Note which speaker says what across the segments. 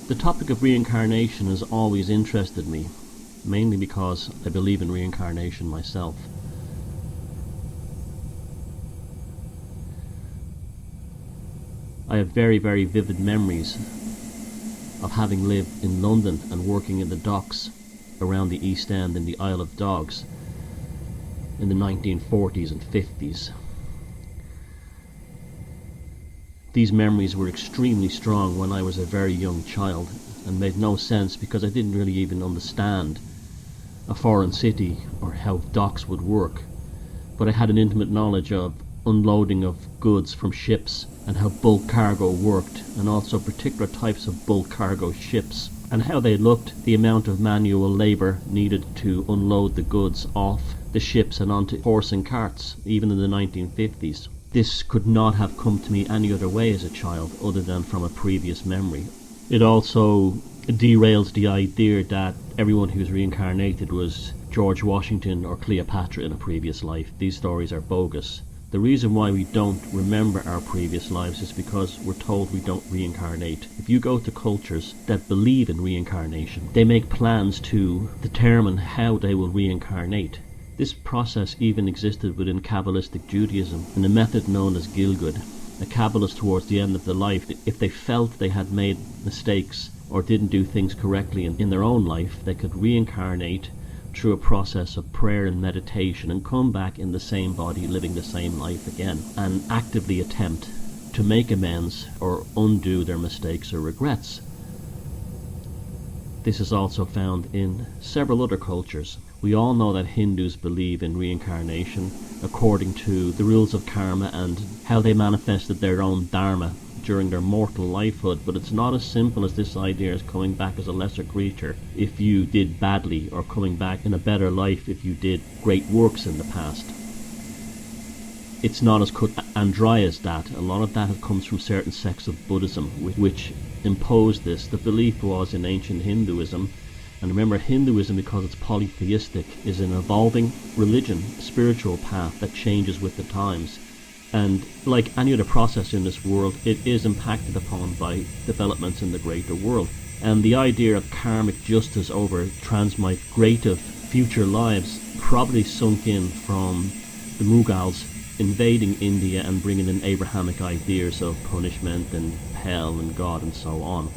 Speaker 1: The topic of reincarnation has always interested me, mainly because I believe in reincarnation myself. I have very, very vivid memories of having lived in London and working in the docks around the East End in the Isle of Dogs in the 1940s and 50s. These memories were extremely strong when I was a very young child and made no sense because I didn't really even understand a foreign city or how docks would work. But I had an intimate knowledge of unloading of goods from ships and how bulk cargo worked, and also particular types of bulk cargo ships and how they looked, the amount of manual labour needed to unload the goods off the ships and onto horse and carts, even in the 1950s. This could not have come to me any other way as a child other than from a previous memory. It also derails the idea that everyone who's reincarnated was George Washington or Cleopatra in a previous life. These stories are bogus. The reason why we don't remember our previous lives is because we're told we don't reincarnate. If you go to cultures that believe in reincarnation, they make plans to determine how they will reincarnate. This process even existed within Kabbalistic Judaism in a method known as Gilgud. A Kabbalist towards the end of their life, if they felt they had made mistakes or didn't do things correctly in their own life, they could reincarnate through a process of prayer and meditation and come back in the same body, living the same life again, and actively attempt to make amends or undo their mistakes or regrets. This is also found in several other cultures. We all know that Hindus believe in reincarnation according to the rules of karma and how they manifested their own dharma during their mortal lifehood, but it's not as simple as this idea as coming back as a lesser creature if you did badly, or coming back in a better life if you did great works in the past. It's not as cut and dry as that. A lot of that comes from certain sects of Buddhism which imposed this. The belief was in ancient Hinduism, and remember, Hinduism, because it's polytheistic, is an evolving religion, spiritual path that changes with the times. And like any other process in this world, it is impacted upon by developments in the greater world. And the idea of karmic justice over transmigrative future lives probably sunk in from the Mughals invading India and bringing in Abrahamic ideas of punishment and hell and God and so on.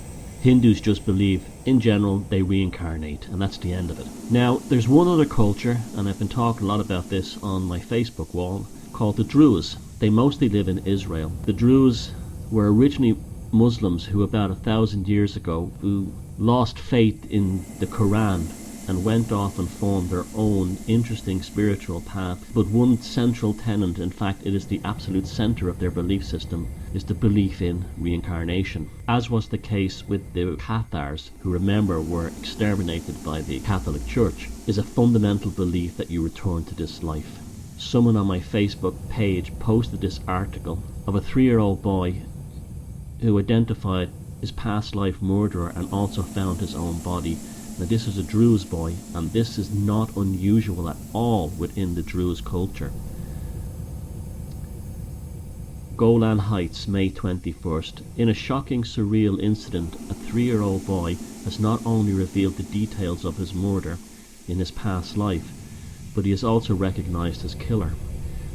Speaker 1: Hindus just believe, in general, they reincarnate, and that's the end of it. Now, there's one other culture, and I've been talking a lot about this on my Facebook wall, called the Druze. They mostly live in Israel. The Druze were originally Muslims who about 1,000 years ago who lost faith in the Quran and went off and formed their own interesting spiritual path. But one central tenet, in fact it is the absolute center of their belief system, is the belief in reincarnation. As was the case with the Cathars, who remember were exterminated by the Catholic Church, is a fundamental belief that you return to this life. Someone on my Facebook page posted this article of a 3-year-old boy who identified his past life murderer and also found his own body. Now this is a Druze boy, and this is not unusual at all within the Druze culture. Golan Heights, May 21st. In a shocking, surreal incident, a 3-year-old boy has not only revealed the details of his murder in his past life, but he is also recognized as killer.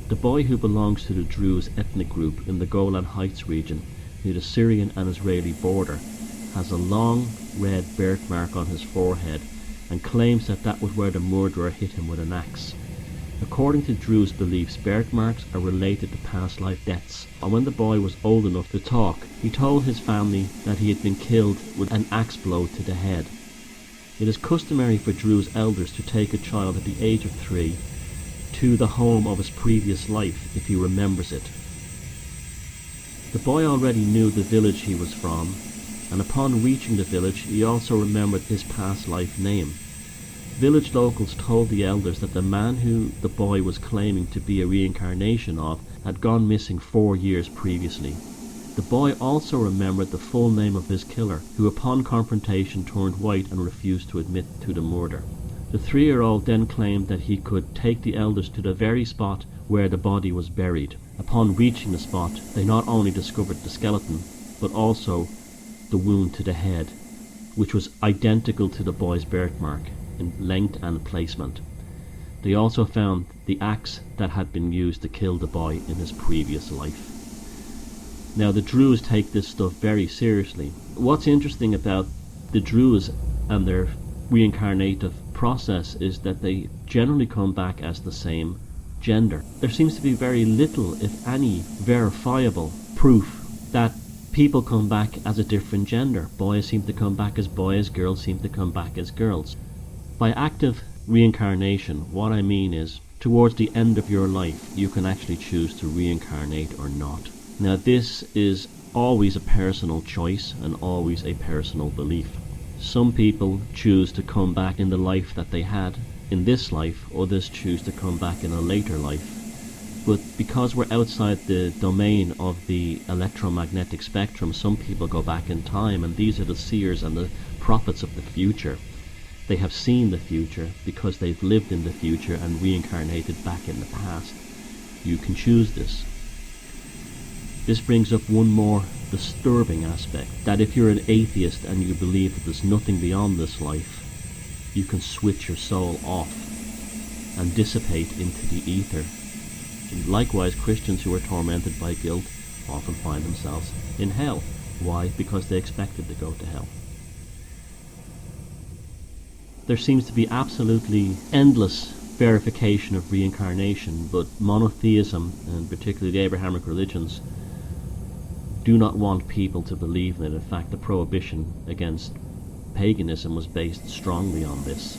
Speaker 1: The boy, who belongs to the Druze ethnic group in the Golan Heights region near the Syrian and Israeli border, has a long red birthmark on his forehead and claims that that was where the murderer hit him with an axe. According to Druze beliefs, birthmarks are related to past life deaths, and when the boy was old enough to talk, he told his family that he had been killed with an axe blow to the head. It is customary for Druze elders to take a child at the age of 3 to the home of his previous life if he remembers it. The boy already knew the village he was from, and upon reaching the village he also remembered his past life name. Village locals told the elders that the man who the boy was claiming to be a reincarnation of had gone missing 4 years previously. The boy also remembered the full name of his killer, who upon confrontation turned white and refused to admit to the murder. The 3-year-old then claimed that he could take the elders to the very spot where the body was buried. Upon reaching the spot, they not only discovered the skeleton, but also the wound to the head, which was identical to the boy's birthmark in length and placement. They also found the axe that had been used to kill the boy in his previous life. Now the Druids take this stuff very seriously. What's interesting about the Druids and their reincarnative process is that they generally come back as the same gender. There seems to be very little, if any, verifiable proof that people come back as a different gender. Boys seem to come back as boys, girls seem to come back as girls. By active reincarnation, what I mean is, towards the end of your life, you can actually choose to reincarnate or not. Now this is always a personal choice and always a personal belief. Some people choose to come back in the life that they had in this life, others choose to come back in a later life. But because we're outside the domain of the electromagnetic spectrum, some people go back in time, and these are the seers and the prophets of the future. They have seen the future because they've lived in the future and reincarnated back in the past. You can choose this. This brings up one more disturbing aspect, that if you're an atheist and you believe that there's nothing beyond this life, you can switch your soul off and dissipate into the ether. And likewise, Christians who are tormented by guilt often find themselves in hell. Why? Because they expected to go to hell. There seems to be absolutely endless verification of reincarnation, but monotheism, and particularly the Abrahamic religions, do not want people to believe in it. In fact, the prohibition against paganism was based strongly on this.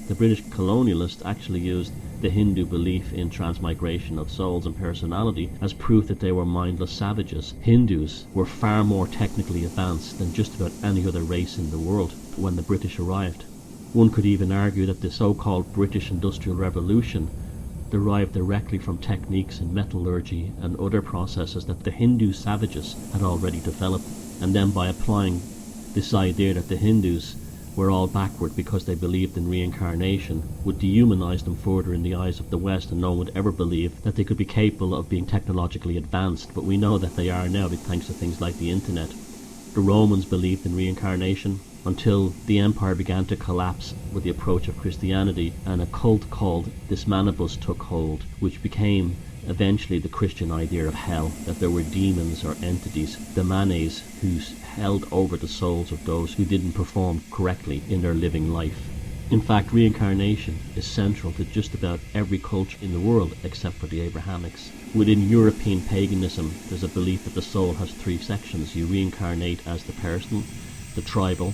Speaker 1: The British colonialists actually used the Hindu belief in transmigration of souls and personality as proof that they were mindless savages. Hindus were far more technically advanced than just about any other race in the world when the British arrived. One could even argue that the so-called British Industrial Revolution derived directly from techniques in metallurgy and other processes that the Hindu savages had already developed, and then by applying this idea that the Hindus were all backward because they believed in reincarnation would dehumanize them further in the eyes of the West, and no one would ever believe that they could be capable of being technologically advanced. But we know that they are now, thanks to things like the internet. The Romans believed in reincarnation until the empire began to collapse with the approach of Christianity, and a cult called Dismanibus took hold, which became eventually the Christian idea of hell, that there were demons or entities, demanes, who held over the souls of those who didn't perform correctly in their living life. In fact, reincarnation is central to just about every culture in the world except for the Abrahamics. Within European paganism, there's a belief that the soul has three sections. You reincarnate as the person, the tribal,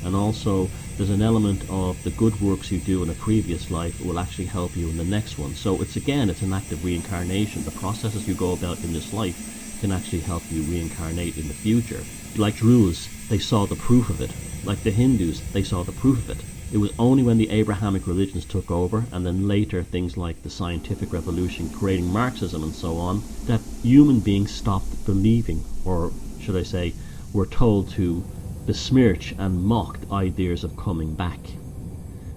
Speaker 1: and also there's an element of the good works you do in a previous life will actually help you in the next one. So it's an act of reincarnation. The processes you go about in this life can actually help you reincarnate in the future. Like Druids, they saw the proof of it. Like the Hindus, they saw the proof of it. It was only when the Abrahamic religions took over, and then later things like the scientific revolution creating Marxism and so on, that human beings stopped believing, or should I say, were told to besmirch and mock ideas of coming back.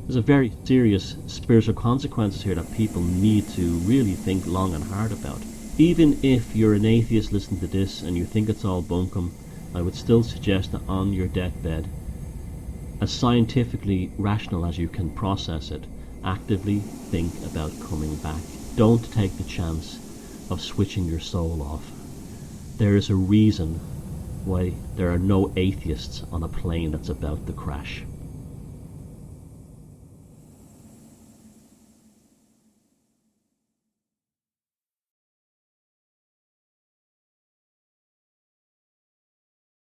Speaker 1: There's a very serious spiritual consequences here that people need to really think long and hard about. Even if you're an atheist listening to this and you think it's all bunkum, I would still suggest that on your deathbed, as scientifically rational as you can process it, actively think about coming back. Don't take the chance of switching your soul off. There is a reason why there are no atheists on a plane that's about to crash.